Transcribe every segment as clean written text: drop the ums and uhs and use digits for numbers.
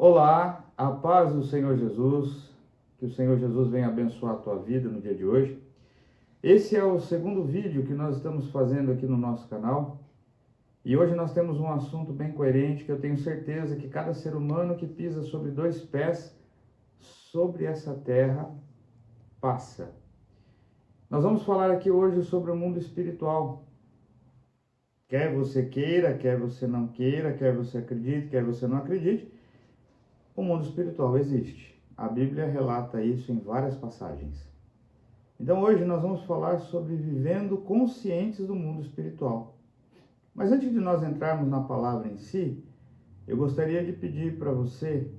Olá, a paz do Senhor Jesus, que o Senhor Jesus venha abençoar a tua vida no dia de hoje. Esse é o segundo vídeo que nós estamos fazendo aqui no nosso canal e hoje nós temos um assunto bem coerente que eu tenho certeza que cada ser humano que pisa sobre dois pés sobre essa terra passa. Nós vamos falar aqui hoje sobre o mundo espiritual. Quer você queira, quer você não queira, quer você acredite, quer você não acredite, o mundo espiritual existe. A Bíblia relata isso em várias passagens. Então hoje nós vamos falar sobre vivendo conscientes do mundo espiritual. Mas antes de nós entrarmos na palavra em si, eu gostaria de pedir para você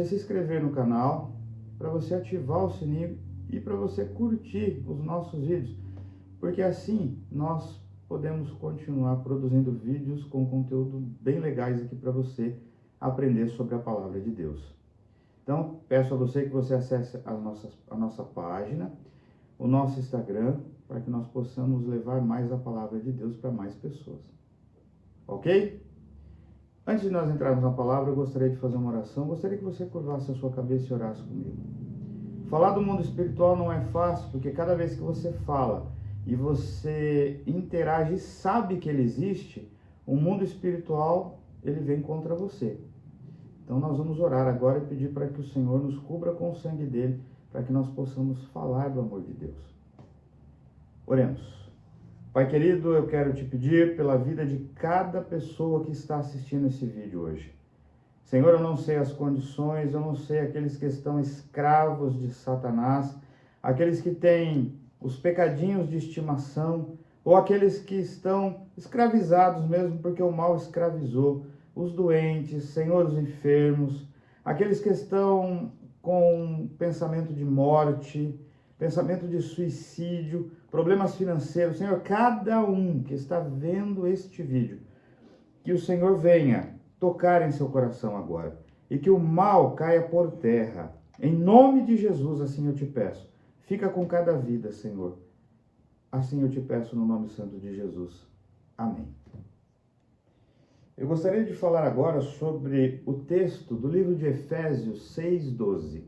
se inscrever no canal, para você ativar o sininho e para você curtir os nossos vídeos, porque assim nós podemos continuar produzindo vídeos com conteúdo bem legais aqui para você aprender sobre a palavra de Deus. Então, peço a você que você acesse a nossa página, o nosso Instagram, para que nós possamos levar mais a palavra de Deus para mais pessoas. Ok? Antes de nós entrarmos na palavra, eu gostaria de fazer uma oração. Gostaria que você curvasse a sua cabeça e orasse comigo. Falar do mundo espiritual não é fácil, porque cada vez que você fala e você interage e sabe que ele existe, o mundo espiritual ele vem contra você. Então nós vamos orar agora e pedir para que o Senhor nos cubra com o sangue dele, para que nós possamos falar do amor de Deus. Oremos. Pai querido, eu quero te pedir pela vida de cada pessoa que está assistindo esse vídeo hoje. Senhor, eu não sei as condições, eu não sei aqueles que estão escravos de Satanás, aqueles que têm os pecadinhos de estimação, ou aqueles que estão escravizados mesmo porque o mal escravizou, os doentes, Senhor, os enfermos, aqueles que estão com pensamento de morte, pensamento de suicídio, problemas financeiros. Senhor, cada um que está vendo este vídeo, que o Senhor venha tocar em seu coração agora e que o mal caia por terra. Em nome de Jesus, assim eu te peço. Fica com cada vida, Senhor. Assim eu te peço no nome santo de Jesus. Amém. Eu gostaria de falar agora sobre o texto do livro de Efésios 6:12.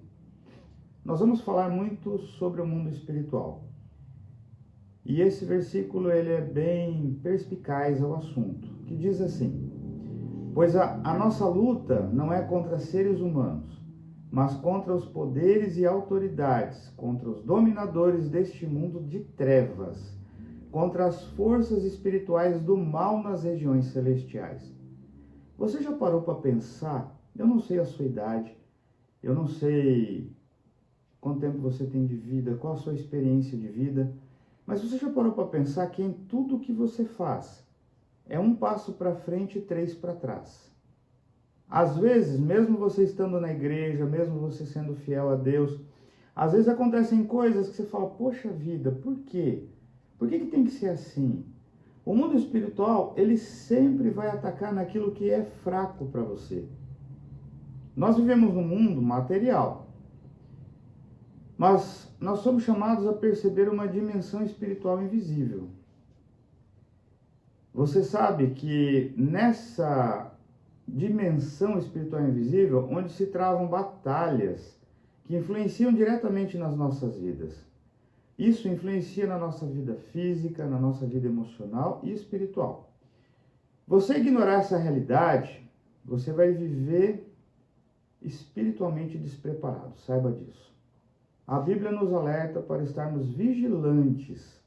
Nós vamos falar muito sobre o mundo espiritual. E esse versículo ele é bem perspicaz ao assunto, que diz assim: pois a nossa luta não é contra seres humanos, mas contra os poderes e autoridades, contra os dominadores deste mundo de trevas, contra as forças espirituais do mal nas regiões celestiais. Você já parou para pensar? Eu não sei a sua idade, eu não sei quanto tempo você tem de vida, qual a sua experiência de vida, mas você já parou para pensar que em tudo que você faz, é um passo para frente e 3 para trás. Às vezes, mesmo você estando na igreja, mesmo você sendo fiel a Deus, às vezes acontecem coisas que você fala, poxa vida, por quê? Por que tem que ser assim? O mundo espiritual, ele sempre vai atacar naquilo que é fraco para você. Nós vivemos num mundo material, mas nós somos chamados a perceber uma dimensão espiritual invisível. Você sabe que nessa dimensão espiritual invisível, onde se travam batalhas que influenciam diretamente nas nossas vidas. Isso influencia na nossa vida física, na nossa vida emocional e espiritual. Você ignorar essa realidade, você vai viver espiritualmente despreparado, saiba disso. A Bíblia nos alerta para estarmos vigilantes.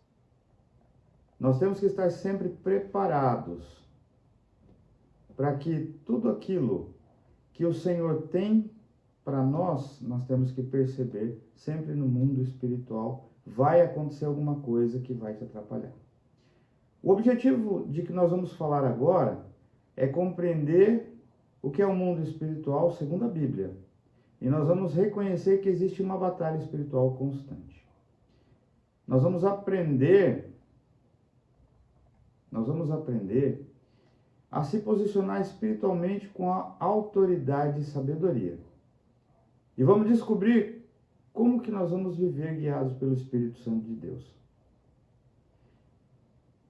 Nós temos que estar sempre preparados para que tudo aquilo que o Senhor tem para nós temos que perceber sempre no mundo espiritual. Vai acontecer alguma coisa que vai te atrapalhar. O objetivo de que nós vamos falar agora é compreender o que é o mundo espiritual segundo a Bíblia. E nós vamos reconhecer que existe uma batalha espiritual constante. Nós vamos aprender a se posicionar espiritualmente com a autoridade e sabedoria. E vamos descobrir como que nós vamos viver guiados pelo Espírito Santo de Deus.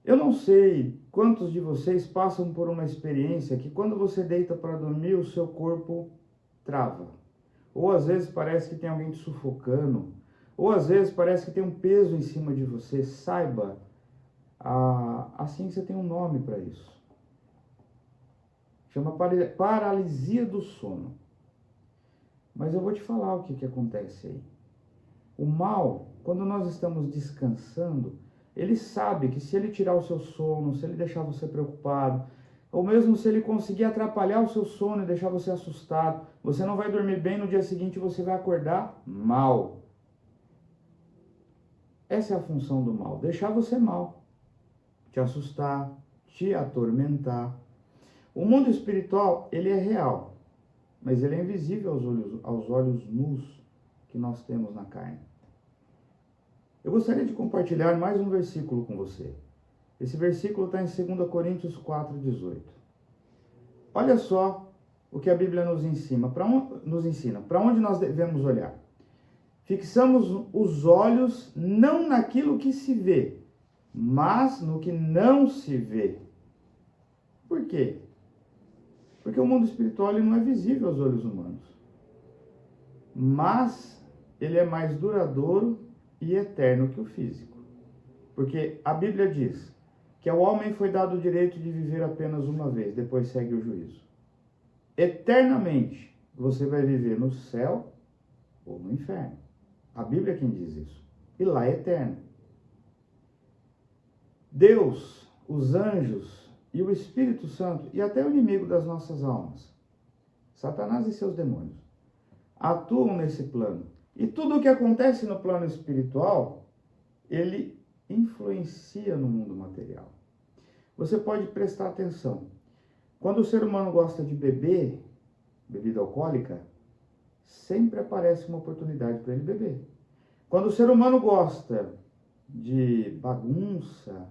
Eu não sei quantos de vocês passam por uma experiência que quando você deita para dormir, o seu corpo trava. Ou às vezes parece que tem alguém te sufocando, ou às vezes parece que tem um peso em cima de você. Saiba, a ciência tem um nome para isso. Chama paralisia do sono. Mas eu vou te falar o que acontece aí. O mal, quando nós estamos descansando, ele sabe que se ele tirar o seu sono, se ele deixar você preocupado, ou mesmo se ele conseguir atrapalhar o seu sono e deixar você assustado, você não vai dormir bem, no dia seguinte você vai acordar mal. Essa é a função do mal, deixar você mal, te assustar, te atormentar. O mundo espiritual, ele é real, mas ele é invisível aos olhos nus que nós temos na carne. Eu gostaria de compartilhar mais um versículo com você. Esse versículo está em 2 Coríntios 4,18. Olha só o que a Bíblia nos ensina. Para onde nós devemos olhar? Fixamos os olhos não naquilo que se vê, mas no que não se vê. Por quê? Porque o mundo espiritual ele não é visível aos olhos humanos. Mas ele é mais duradouro e eterno que o físico. Porque a Bíblia diz que ao homem foi dado o direito de viver apenas uma vez, depois segue o juízo. Eternamente, você vai viver no céu ou no inferno. A Bíblia é quem diz isso. E lá é eterno. Deus, os anjos e o Espírito Santo, e até o inimigo das nossas almas, Satanás e seus demônios, atuam nesse plano. E tudo o que acontece no plano espiritual, ele influencia no mundo material. Você pode prestar atenção. Quando o ser humano gosta de beber, bebida alcoólica, sempre aparece uma oportunidade para ele beber. Quando o ser humano gosta de bagunça,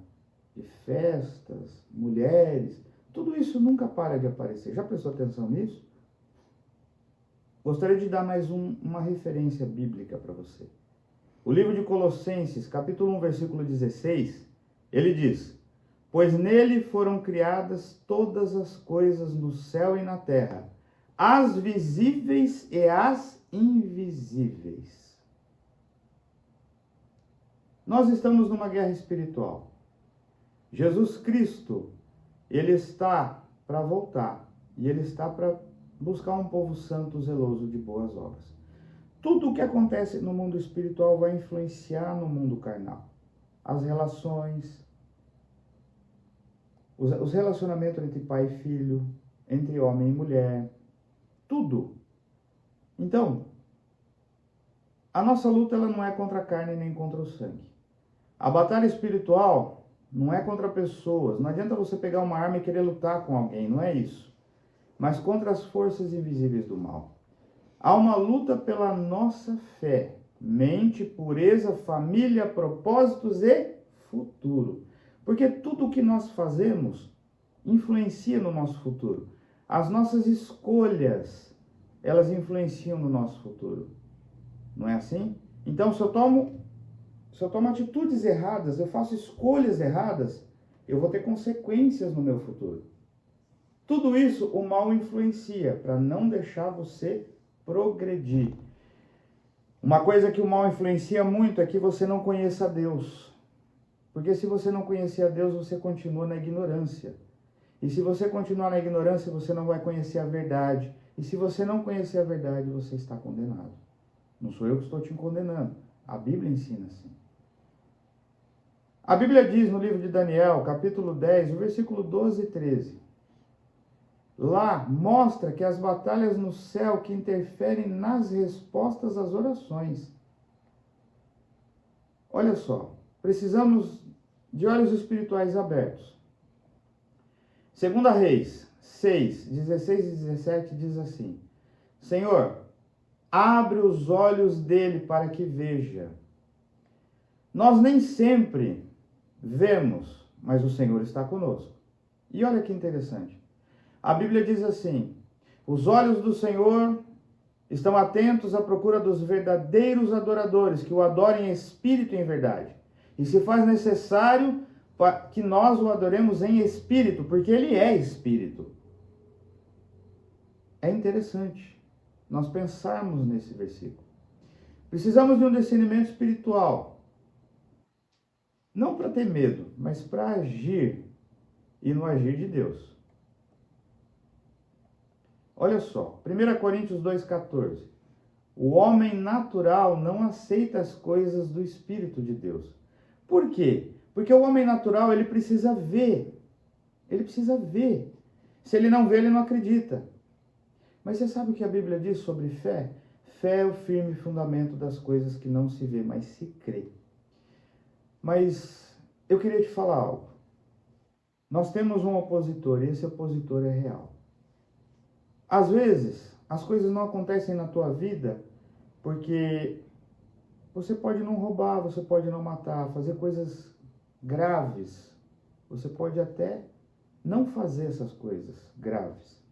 de festas, mulheres, tudo isso nunca para de aparecer. Já prestou atenção nisso? Gostaria de dar mais uma referência bíblica para você. O livro de Colossenses, capítulo 1, versículo 16, ele diz: pois nele foram criadas todas as coisas no céu e na terra, as visíveis e as invisíveis. Nós estamos numa guerra espiritual. Jesus Cristo, ele está para voltar e ele está para buscar um povo santo, zeloso de boas obras. Tudo o que acontece no mundo espiritual vai influenciar no mundo carnal. As relações, os relacionamentos entre pai e filho, entre homem e mulher, tudo. Então, a nossa luta ela não é contra a carne nem contra o sangue. A batalha espiritual não é contra pessoas. Não adianta você pegar uma arma e querer lutar com alguém, não é isso. Mas contra as forças invisíveis do mal. Há uma luta pela nossa fé, mente, pureza, família, propósitos e futuro. Porque tudo o que nós fazemos influencia no nosso futuro. As nossas escolhas, elas influenciam no nosso futuro. Não é assim? Então, se eu tomo atitudes erradas, eu faço escolhas erradas, eu vou ter consequências no meu futuro. Tudo isso o mal influencia para não deixar você progredir. Uma coisa que o mal influencia muito é que você não conheça a Deus. Porque se você não conhecer a Deus, você continua na ignorância. E se você continuar na ignorância, você não vai conhecer a verdade. E se você não conhecer a verdade, você está condenado. Não sou eu que estou te condenando. A Bíblia ensina assim. A Bíblia diz no livro de Daniel, capítulo 10, o versículo 12 e 13. Lá mostra que as batalhas no céu que interferem nas respostas às orações. Olha só, precisamos de olhos espirituais abertos. 2 Reis 6, 16 e 17 diz assim: Senhor, abre os olhos dele para que veja. Nós nem sempre vemos, mas o Senhor está conosco. E olha que interessante. A Bíblia diz assim: os olhos do Senhor estão atentos à procura dos verdadeiros adoradores, que o adorem em espírito e em verdade. E se faz necessário que nós o adoremos em espírito, porque ele é espírito. É interessante. nós pensarmos nesse versículo. Precisamos de um discernimento espiritual. Não para ter medo, mas para agir e no agir de Deus. Olha só, 1 Coríntios 2,14. O homem natural não aceita as coisas do Espírito de Deus. Por quê? Porque o homem natural, ele precisa ver. Ele precisa ver. Se ele não vê, ele não acredita. Mas você sabe o que a Bíblia diz sobre fé? Fé é o firme fundamento das coisas que não se vê, mas se crê. Mas eu queria te falar algo. Nós temos um opositor e esse opositor é real. Às vezes, as coisas não acontecem na tua vida porque você pode não roubar, você pode não matar, fazer coisas graves. Você pode até não fazer essas coisas graves.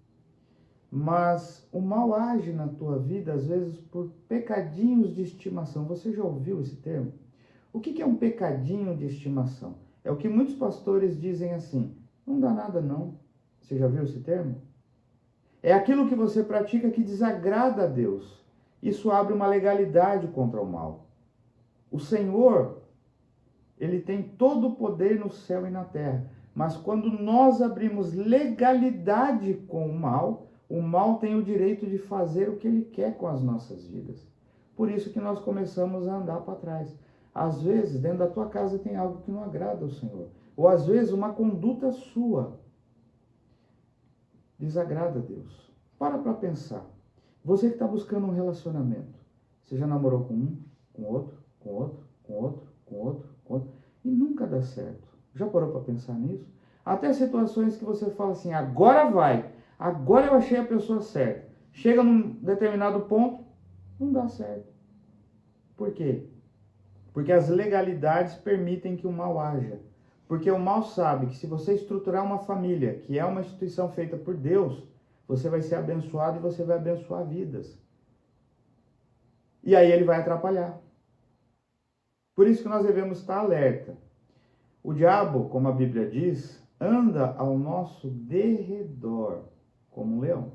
Mas o mal age na tua vida, às vezes, por pecadinhos de estimação. Você já ouviu esse termo? O que é um pecadinho de estimação? É o que muitos pastores dizem assim, não dá nada não. Você já viu esse termo? É aquilo que você pratica que desagrada a Deus. Isso abre uma legalidade contra o mal. O Senhor, Ele tem todo o poder no céu e na terra. Mas quando nós abrimos legalidade com o mal tem o direito de fazer o que ele quer com as nossas vidas. Por isso que nós começamos a andar para trás. Às vezes, dentro da tua casa tem algo que não agrada ao Senhor. Ou às vezes, uma conduta sua desagrada a Deus. Para pensar. Você que está buscando um relacionamento. Você já namorou com um, com outro, com outro, com outro, com outro, com outro. E nunca dá certo. Já parou para pensar nisso? Até situações que você fala assim, agora vai. Agora eu achei a pessoa certa. Chega num determinado ponto, não dá certo. Por quê? Porque as legalidades permitem que o mal haja. Porque o mal sabe que se você estruturar uma família, que é uma instituição feita por Deus, você vai ser abençoado e você vai abençoar vidas. E aí ele vai atrapalhar. Por isso que nós devemos estar alerta. O diabo, como a Bíblia diz, anda ao nosso derredor, como um leão.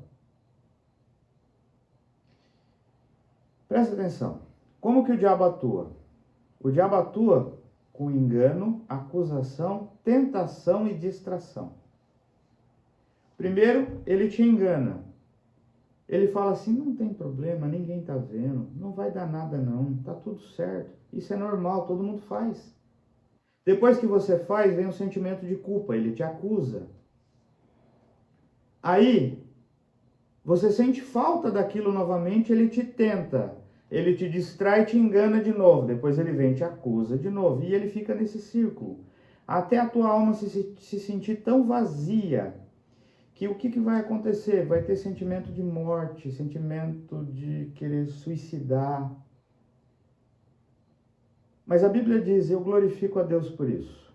Presta atenção. Como que o diabo atua? O diabo atua com engano, acusação, tentação e distração. Primeiro, ele te engana. Ele fala assim, não tem problema, ninguém está vendo, não vai dar nada não, está tudo certo. Isso é normal, todo mundo faz. Depois que você faz, vem o sentimento de culpa, ele te acusa. Aí, você sente falta daquilo novamente, ele te tenta. Ele te distrai e te engana de novo. Depois ele vem e te acusa de novo. E ele fica nesse círculo. Até a tua alma se sentir tão vazia que o que vai acontecer? Vai ter sentimento de morte, sentimento de querer suicidar. Mas a Bíblia diz, eu glorifico a Deus por isso.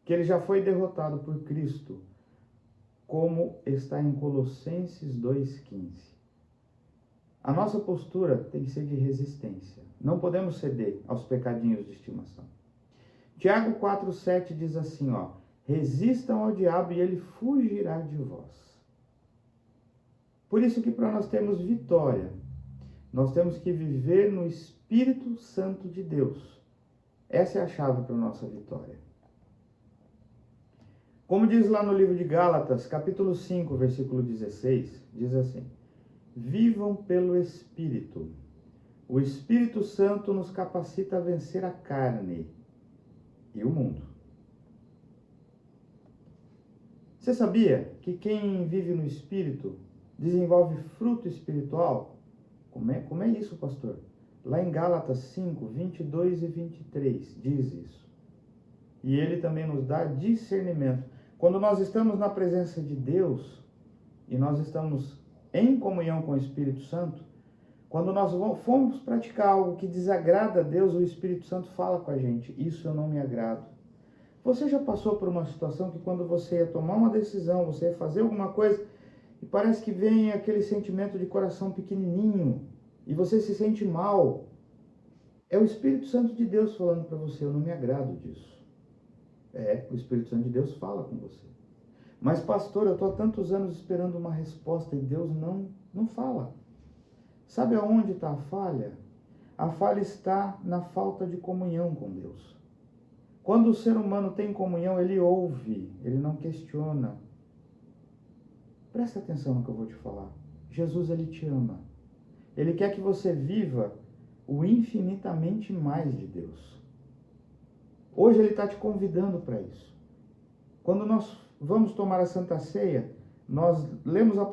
Que ele já foi derrotado por Cristo, como está em Colossenses 2,15. A nossa postura tem que ser de resistência. Não podemos ceder aos pecadinhos de estimação. Tiago 4,7 diz assim, resistam ao diabo e ele fugirá de vós. Por isso que para nós termos vitória, nós temos que viver no Espírito Santo de Deus. Essa é a chave para a nossa vitória. Como diz lá no livro de Gálatas, capítulo 5, versículo 16, diz assim, vivam pelo Espírito. O Espírito Santo nos capacita a vencer a carne e o mundo. Você sabia que quem vive no Espírito desenvolve fruto espiritual? Como é isso, pastor? Lá em Gálatas 5, 22 e 23, diz isso. E ele também nos dá discernimento. Quando nós estamos na presença de Deus, e nós estamos em comunhão com o Espírito Santo, quando nós formos praticar algo que desagrada a Deus, o Espírito Santo fala com a gente, isso eu não me agrado. Você já passou por uma situação que quando você ia tomar uma decisão, você ia fazer alguma coisa, e parece que vem aquele sentimento de coração pequenininho, e você se sente mal? É o Espírito Santo de Deus falando para você, eu não me agrado disso. O Espírito Santo de Deus fala com você. Mas pastor, eu estou há tantos anos esperando uma resposta e Deus não fala. Sabe aonde está a falha? A falha está na falta de comunhão com Deus. Quando o ser humano tem comunhão, ele ouve, ele não questiona. Presta atenção no que eu vou te falar. Jesus, ele te ama. Ele quer que você viva o infinitamente mais de Deus. Hoje ele está te convidando para isso. Quando nós vamos tomar a Santa Ceia, nós lemos a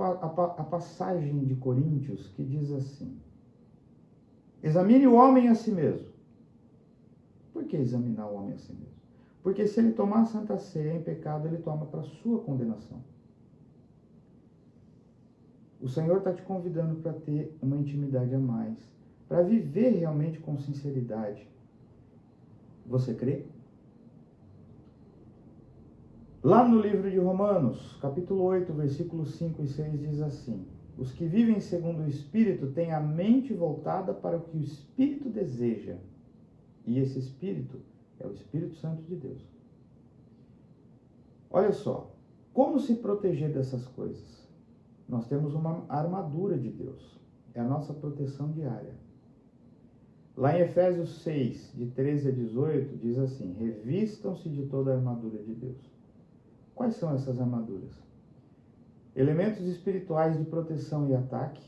passagem de Coríntios que diz assim: examine o homem a si mesmo. Por que examinar o homem a si mesmo? Porque se ele tomar a Santa Ceia em pecado, ele toma para a sua condenação. O Senhor está te convidando para ter uma intimidade a mais, para viver realmente com sinceridade. Você crê? Lá no livro de Romanos, capítulo 8, versículos 5 e 6, diz assim: os que vivem segundo o Espírito têm a mente voltada para o que o Espírito deseja. E esse Espírito é o Espírito Santo de Deus. Olha só, como se proteger dessas coisas? Nós temos uma armadura de Deus. É a nossa proteção diária. Lá em Efésios 6, de 13 a 18, diz assim: revistam-se de toda a armadura de Deus. Quais são essas armaduras? Elementos espirituais de proteção e ataque,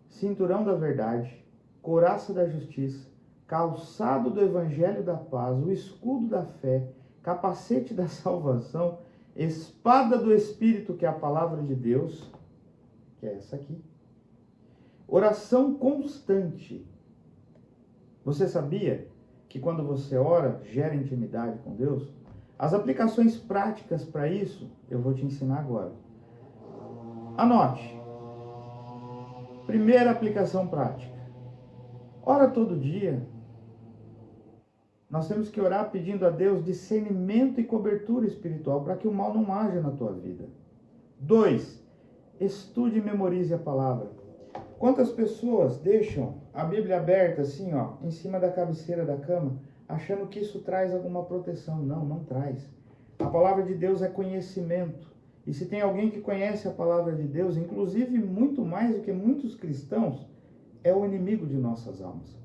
cinturão da verdade, couraça da justiça, calçado do evangelho da paz, o escudo da fé, capacete da salvação, espada do Espírito, que é a palavra de Deus, que é essa aqui, oração constante. Você sabia que quando você ora, gera intimidade com Deus? As aplicações práticas para isso, eu vou te ensinar agora. Anote. Primeira aplicação prática. Ora todo dia. Nós temos que orar pedindo a Deus discernimento e cobertura espiritual para que o mal não haja na tua vida. 2. Estude e memorize a palavra. Quantas pessoas deixam a Bíblia aberta assim, ó, em cima da cabeceira da cama, achando que isso traz alguma proteção? Não, não traz. A palavra de Deus é conhecimento. E se tem alguém que conhece a palavra de Deus, inclusive muito mais do que muitos cristãos, é o inimigo de nossas almas.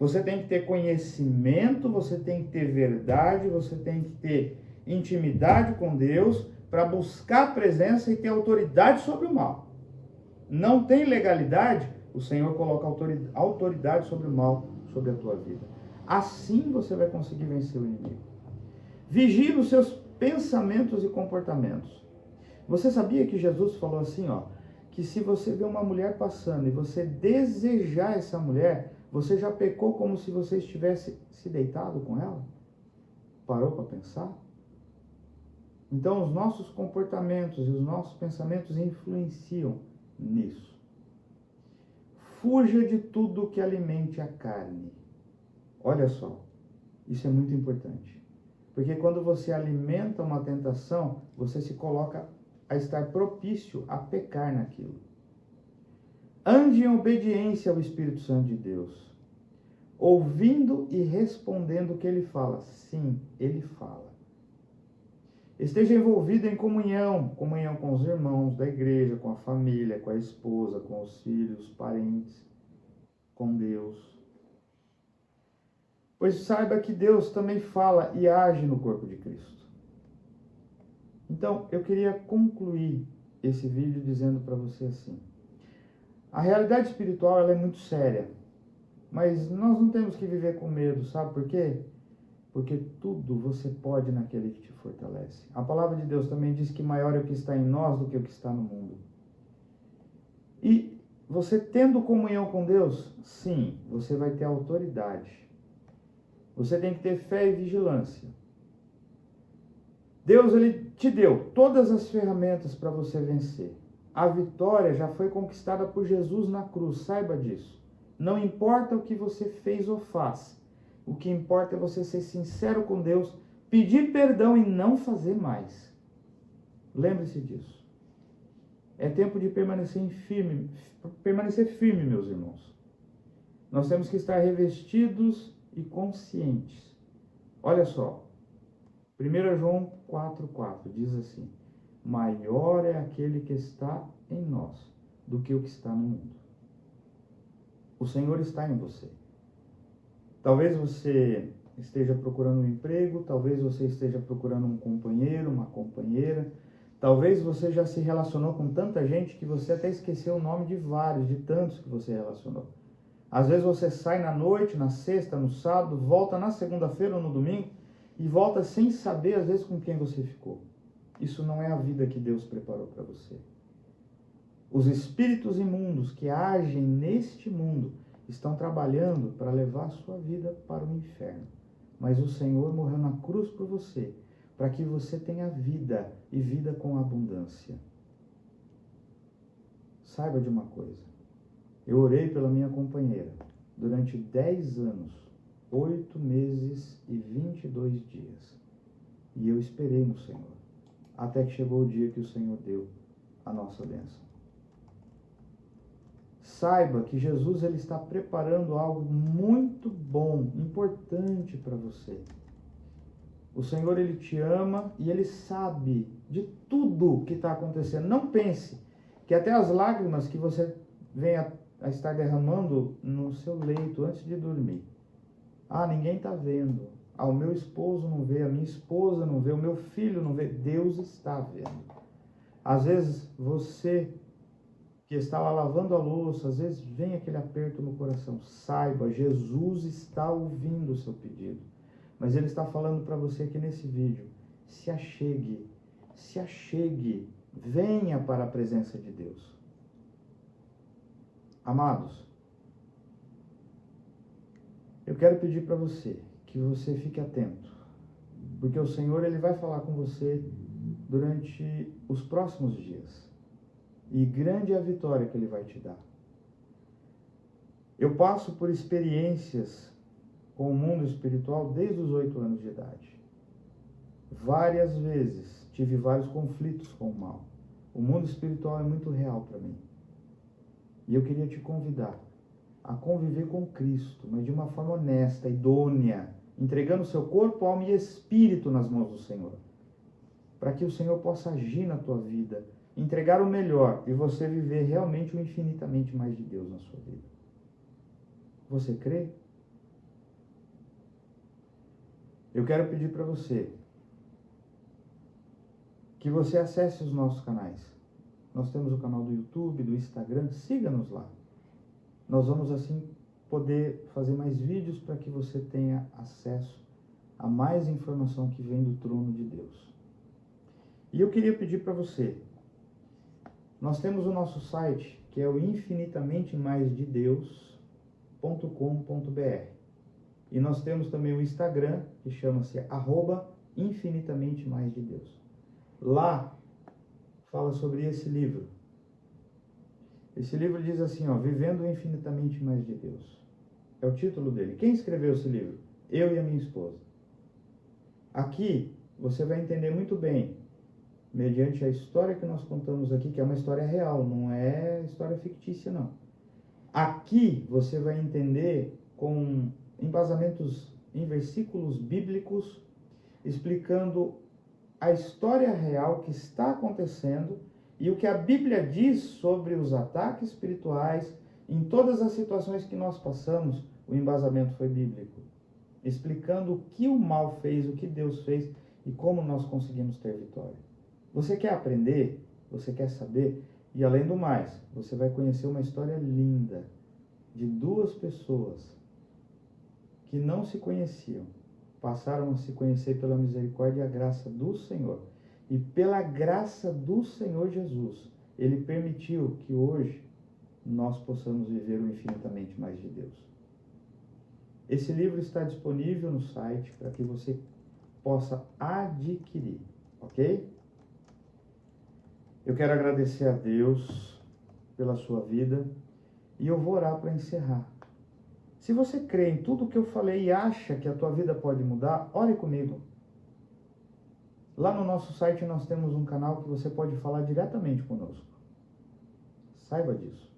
Você tem que ter conhecimento, você tem que ter verdade, você tem que ter intimidade com Deus para buscar a presença e ter autoridade sobre o mal. Não tem legalidade, o Senhor coloca autoridade sobre o mal, sobre a tua vida. Assim você vai conseguir vencer o inimigo. Vigie os seus pensamentos e comportamentos. Você sabia que Jesus falou assim, ó, que se você vê uma mulher passando e você desejar essa mulher, você já pecou como se você estivesse se deitado com ela? Parou para pensar? Então os nossos comportamentos e os nossos pensamentos influenciam nisso. Fuja de tudo que alimente a carne. Olha só, isso é muito importante. Porque quando você alimenta uma tentação, você se coloca a estar propício a pecar naquilo. Ande em obediência ao Espírito Santo de Deus, ouvindo e respondendo o que ele fala. Sim, ele fala. Esteja envolvido em comunhão com os irmãos da igreja, com a família, com a esposa, com os filhos, parentes, com Deus. Pois saiba que Deus também fala e age no corpo de Cristo. Então, eu queria concluir esse vídeo dizendo para você assim: a realidade espiritual ela é muito séria, mas nós não temos que viver com medo, sabe por quê? Porque tudo você pode naquele que te fortalece. A palavra de Deus também diz que maior é o que está em nós do que o que está no mundo. E você tendo comunhão com Deus, sim, você vai ter autoridade. Você tem que ter fé e vigilância. Deus, ele te deu todas as ferramentas para você vencer. A vitória já foi conquistada por Jesus na cruz, saiba disso. Não importa o que você fez ou faz. O que importa é você ser sincero com Deus, pedir perdão e não fazer mais. Lembre-se disso. É tempo de permanecer firme, meus irmãos. Nós temos que estar revestidos e conscientes. Olha só, 1 João 4,4 diz assim: maior é aquele que está em nós do que o que está no mundo. O Senhor está em você. Talvez você esteja procurando um emprego, talvez você esteja procurando um companheiro, uma companheira, talvez você já se relacionou com tanta gente que você até esqueceu o nome de vários, de tantos que você relacionou. Às vezes você sai na noite, na sexta, no sábado, volta na segunda-feira ou no domingo e volta sem saber às vezes com quem você ficou. Isso não é a vida que Deus preparou para você. Os espíritos imundos que agem neste mundo estão trabalhando para levar a sua vida para o inferno. Mas o Senhor morreu na cruz por você, para que você tenha vida e vida com abundância. Saiba de uma coisa. Eu orei pela minha companheira durante 10 anos, 8 meses e 22 dias. E eu esperei no Senhor, até que chegou o dia que o Senhor deu a nossa bênção. Saiba que Jesus ele está preparando algo muito bom, importante para você. O Senhor ele te ama e ele sabe de tudo que está acontecendo. Não pense que até as lágrimas que você venha a estar derramando no seu leito antes de dormir. Ah, ninguém está vendo. Ah, o meu esposo não vê, a minha esposa não vê, o meu filho não vê. Deus está vendo. Às vezes você que está lá lavando a louça, às vezes vem aquele aperto no coração. Saiba, Jesus está ouvindo o seu pedido. Mas Ele está falando para você aqui nesse vídeo. Se achegue, venha para a presença de Deus. Amados, eu quero pedir para você que você fique atento. Porque o Senhor ele vai falar com você durante os próximos dias. E grande é a vitória que Ele vai te dar. Eu passo por experiências com o mundo espiritual desde os 8 anos de idade. Várias vezes tive vários conflitos com o mal. O mundo espiritual é muito real para mim. E eu queria te convidar a conviver com Cristo, mas de uma forma honesta, idônea, entregando seu corpo, alma e espírito nas mãos do Senhor. Para que o Senhor possa agir na tua vida, entregar o melhor e você viver realmente o infinitamente mais de Deus na sua vida. Você crê? Eu quero pedir para você que você acesse os nossos canais. Nós temos o canal do YouTube, do Instagram, siga-nos lá. Nós vamos assim poder fazer mais vídeos para que você tenha acesso a mais informação que vem do trono de Deus. E eu queria pedir para você, nós temos o nosso site, que é o infinitamenteMaisDeDeus.com.br. E nós temos também o Instagram, que chama-se @infinitamenteMaisDeDeus. Lá fala sobre esse livro. Esse livro diz assim, Vivendo Infinitamente Mais de Deus. É o título dele. Quem escreveu esse livro? Eu e a minha esposa. Aqui você vai entender muito bem, mediante a história que nós contamos aqui, que é uma história real, não é história fictícia, não. Aqui você vai entender com embasamentos em versículos bíblicos, explicando a história real que está acontecendo e o que a Bíblia diz sobre os ataques espirituais. Em todas as situações que nós passamos, o embasamento foi bíblico, explicando o que o mal fez, o que Deus fez e como nós conseguimos ter vitória. Você quer aprender? Você quer saber? E além do mais, você vai conhecer uma história linda de 2 pessoas que não se conheciam, passaram a se conhecer pela misericórdia e a graça do Senhor. E pela graça do Senhor Jesus, Ele permitiu que hoje nós possamos viver o infinitamente mais de Deus. Esse livro está disponível no site para que você possa adquirir, ok? Eu quero agradecer a Deus pela sua vida e eu vou orar para encerrar. Se você crê em tudo que eu falei e acha que a tua vida pode mudar, ore comigo. Lá no nosso site nós temos um canal que você pode falar diretamente conosco. Saiba disso.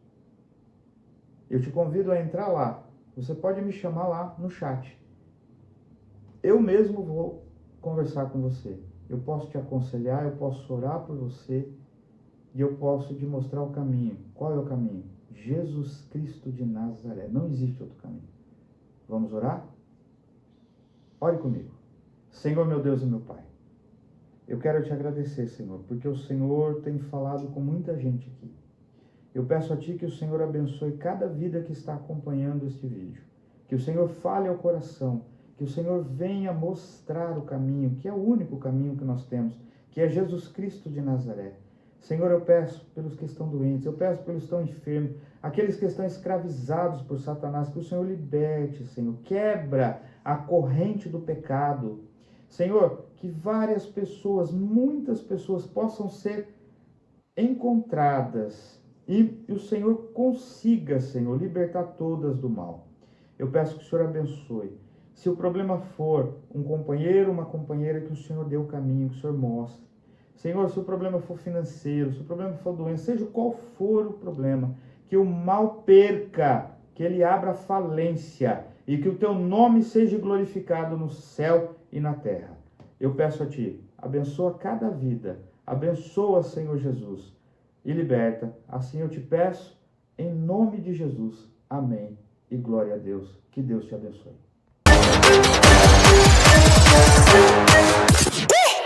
Eu te convido a entrar lá. Você pode me chamar lá no chat. Eu mesmo vou conversar com você. Eu posso te aconselhar, eu posso orar por você e eu posso te mostrar o caminho. Qual é o caminho? Jesus Cristo de Nazaré. Não existe outro caminho. Vamos orar? Ore comigo. Senhor, meu Deus e meu Pai, eu quero te agradecer, Senhor, porque o Senhor tem falado com muita gente aqui. Eu peço a Ti que o Senhor abençoe cada vida que está acompanhando este vídeo. Que o Senhor fale ao coração, que o Senhor venha mostrar o caminho, que é o único caminho que nós temos, que é Jesus Cristo de Nazaré. Senhor, eu peço pelos que estão doentes, eu peço pelos que estão enfermos, aqueles que estão escravizados por Satanás, que o Senhor liberte, Senhor, quebra a corrente do pecado. Senhor, que várias pessoas, muitas pessoas possam ser encontradas e o Senhor consiga, Senhor, libertar todas do mal. Eu peço que o Senhor abençoe. Se o problema for um companheiro, uma companheira, que o Senhor dê o caminho, que o Senhor mostre. Senhor, se o problema for financeiro, se o problema for doença, seja qual for o problema, que o mal perca, que ele abra falência e que o teu nome seja glorificado no céu e na terra. Eu peço a Ti, abençoa cada vida, abençoa, Senhor Jesus, e liberta. Assim eu te peço, em nome de Jesus. Amém. E glória a Deus. Que Deus te abençoe.